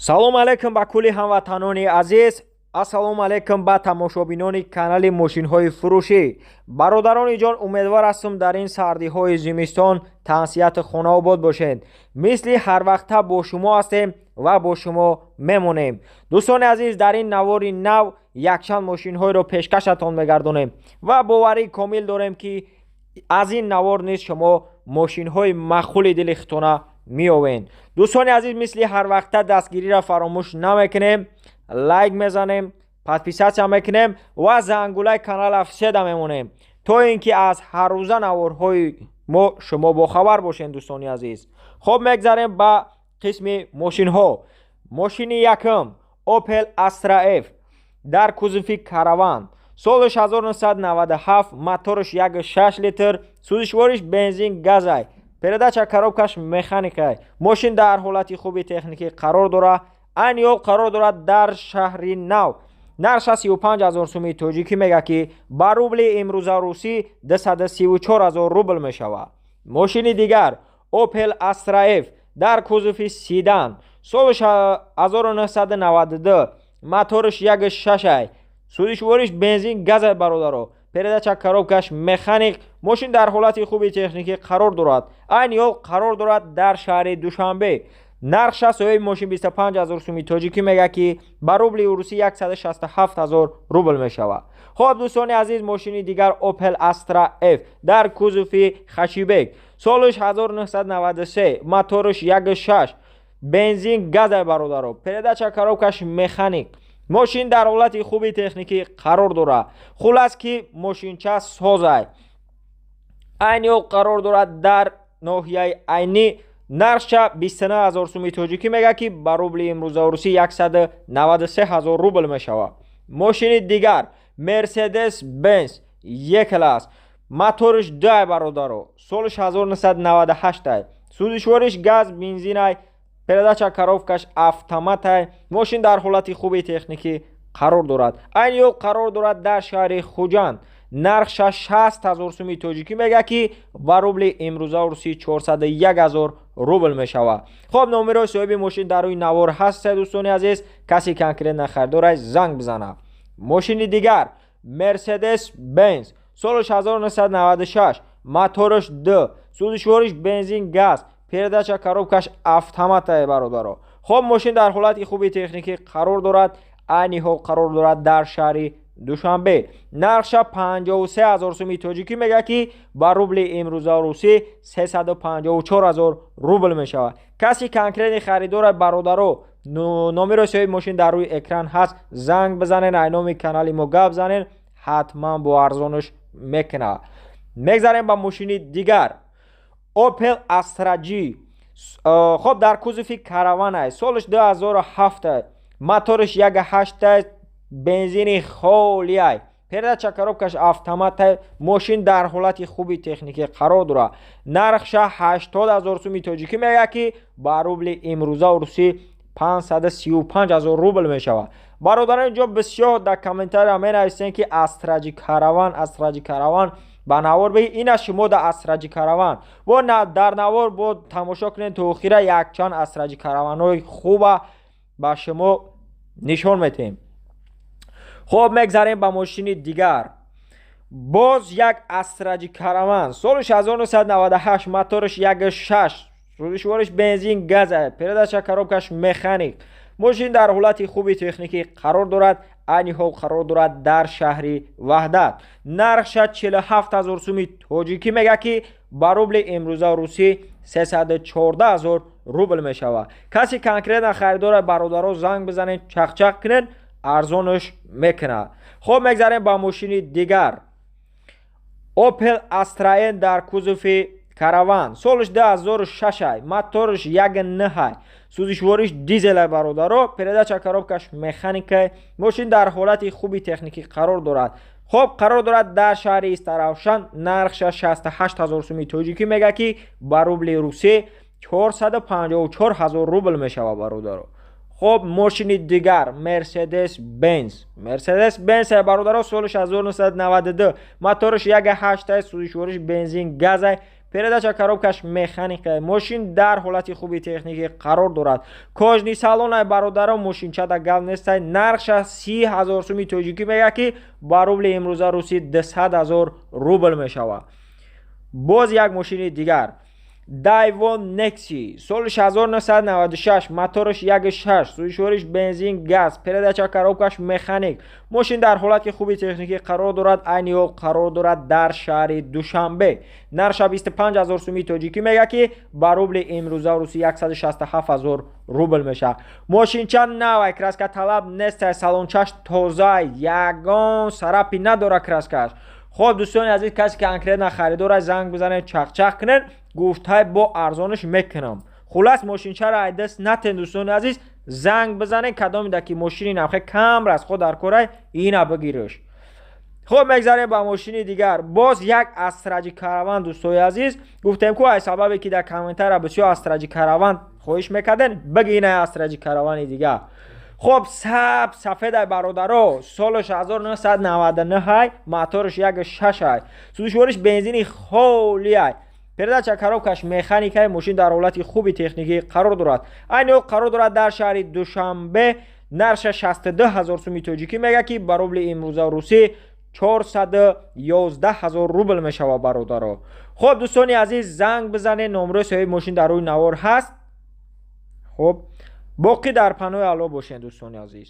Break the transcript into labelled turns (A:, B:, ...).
A: салом алейкум ба кулли ҳамватанони азиз. ассалому алейкум ба тамошобинони канали мошинҳои фурӯшӣ. бародарони ҷон, умедвор ҳастам дар ин сардиҳои зимистон таҳсияти хона обод бошед. мисли ҳарвақта бо шумо ҳастем ва бо шумо мемонем. дӯстони азиз, дар ин навори нав якчанд мошинҳоеро пешкашатон мегардонем ва боварии комил дорем ки аз ин навор низ шумо мошинҳои махули дили хитона меёвед. дӯстони азиз, мисли ҳарвақта дастгириро фаромӯш намекунем, лайк мезанем, подписатсия мекунем ва зангулаи канала фиседа мемонем, то ин ки аз ҳаррӯза наворҳои мо шумо бохабар бошед. дӯстони азиз, хоб мегзарем ба қисми мошинҳо. мошини якум Opel Astra F дар кузуфи караван, солиш 1997, моториш 1.6 литр, сӯзишвориш бензин газай, передача коробкаш механикай. мошин дар ҳолати хуби техникӣ қарор дорад. айни ҳол қарор дорад дар шаҳри нав. нарша 35,000 сӯми тоҷикӣ мега ки ба рубли имрӯза русӣ 234,000 рубл мешавад. мошини дигар Opel Astra F дар кузуфи седан, солиш 1992, моториш 1.6, сӯзишвориш бензин газай бародаро, передача коробкаш механик. мошин дар ҳолати хуби техникӣ қарор дорад. айни ҳол қарор дорад дар шаҳри душанбе. нарша соҳиби мошин 25,000 сӯми тоҷикӣ мега ки ба рубли русӣ 167,000 рубл мешавад. хоб дӯстони азиз, мошини дигар Opel Astra F дар кузуфи хашибек, солиш 1993, моториш 1.6, бензин газай бародаро, передача коробкаш механик. мошин дар ҳолати хуби техникӣ қарор дорад. хулас ки мошинча созай. айни ҳол қарор дорад дар ноҳияи айни. нарша 29,000 сӯми тоҷикӣ мега ки ба рубли имрӯза русӣ 193,000 рубл мешавад. мошини дигар Mercedes Benz E-Class, моториш 2 бародаро, солиш 1998, сӯзишвориш газ бензинай, передача коробкаш автоматай. мошин дар ҳолати хуби техникӣ қарор дорад. айни ҳол қарор дорад дар шаҳри хуҷанд. нарша 60,000 сӯми тоҷикӣ мега ки ба рубли имрӯза русӣ 401,000 рубл мешавад. хоб, номерои соҳиби мошин дар рӯи навор ҳастед. дӯстони азиз, каси конкретна харидорай занг бизанад. мошини дигар Mercedes Benz, солиш 1996, моториш 2, сӯзишвориш бензин газ, передача коробкаш автоматай бародаро. хоб, мошин дар ҳолати хуби техникӣ қарор дорад. айни ҳол қарор дорад дар шаҳри душанбе. нарша 53,000 сӯми тоҷикӣ мега ки ба рубли имрӯза русӣ 354,000 рубл мешавад. каси конкретни харидора бародаро, номерои соҳиби мошин дар рӯи экран ҳаст. занг бизанен, айноми канали мо гап занен, ҳатман бо арзониш мекунад. мегзарем ба мошини дигар Opel Astra G. хоб, дар кузуфи караванай, солиш 2007, моториш 1.8, бензини холиай, передача коробкаш автоматай. мошин дар ҳолати хуби техникӣ қарор дорад. нарша 80,000 сӯми тоҷикӣ мега ки ба рубли имрӯза русӣ 535,000 рубл мешавад. бародарони ҷон, бисёр дар комментария менависен ки Астраҷи караван ба навор беги. ина шумо да Астраҷи караван бо дар навор бо тамошо кунед то охира. якчанд Астраҷи караванҳои хуба ба шумо нишон метем. хоб, мегзарем ба мошини дигар. боз як Астраҷи караван, солиш 1998, моториш 1.6, сӯзишвориш бензин газай, передача коробкаш механик. мошин дар ҳолати хуби техникӣ қарор дорад. айни ҳол қарор дорад дар шаҳри ваҳдат. нарша 47,000 сӯми тоҷикӣ мега ки ба рубли имрӯза русӣ 314,000 рубл мешавад. каси конкретна харидора бародаро занг бизанен, чақчақ кунен, арзонаш мекунад. хоб, мегзарем ба мошини дигар Opel Astra N дар кузуфи караван, солиш 2006, моториш 1.9, сӯзишвориш дизелай бародаро, передача коробкаш механикай. мошин дар ҳолати хуби техникӣ қарор дорад. хоб, қарор дорад дар шаҳри Истаравшан. нарша 68,000 сӯми тоҷикӣ мега ки ба рубли русӣ 454,000 рубл мешавад бародаро. хоб, мошини дигар Mercedes Benz бародаро, солиш 1992, моториш 1.8, сӯзишвориш бензин газай, передача коробкаш механика, мошин дар ҳолати хуби техникӣ қарор дорад. кожни салонаи бародарон мошинчада гап нестай. нархша 30,000 сӯми тоҷикӣ мегӯяд ки ба рубли имрӯза русӣ 200,000 рубл мешавад. боз як мошини дигар Daiwon Nexi солиш 1996, моториш 1.6, сӯзишвориш бензин газ, передача коробкаш механик. мошин дар ҳолати хуби техникӣ қарор дорад. айни ҳол қарор дорад дар шаҳри Душанбе. нарша 25,000 сӯми тоҷикӣ мегӯяд ки ба рубли имрӯза русӣ 167,000 рубл мешавад. мошинча навай, краска талаб нестай, салончаш тоза, ягон сарапи надора краскаш. خب دوستان عزیز، کسی که کنکریت خریدار زنگ بزنه چق کنن، گفتهای با ارزانش میکنم. خلاص ماشینچه را دست نتن دوستان عزیز، زنگ بزنه کدام میده که ماشین نمخه کم راست خود در کاره اینا بگیرش. خب میگذاریم با ماشین دیگر. باز یک استرجی کاروان دوستان عزیز، گفتم که ای سببی که در کامنتر را بسیار استرجی کاروان خواهش میکردن، بگین استرجی کاروان دیگر. خب سفید برادرو سالش 1999 موتورش 1.6 سوزشورش بنزینی خالی ای передача коробкаш механикаи мошин дар ҳолати хуби техникӣ қарор дорад. айни ҳол қарор дорад дар шаҳри Душанбе. нарша 62,000 сӯми тоҷикӣ мегӯяд ки ба рубли имрӯза русӣ 411,000 рубл мешавад бародаро. хоб дӯстони азиз, занг бизанед, номерои соҳиби мошин дар рӯи навор ҳаст. хоб боқӣ дар паноҳи Аллоҳ бошед дӯстони азиз.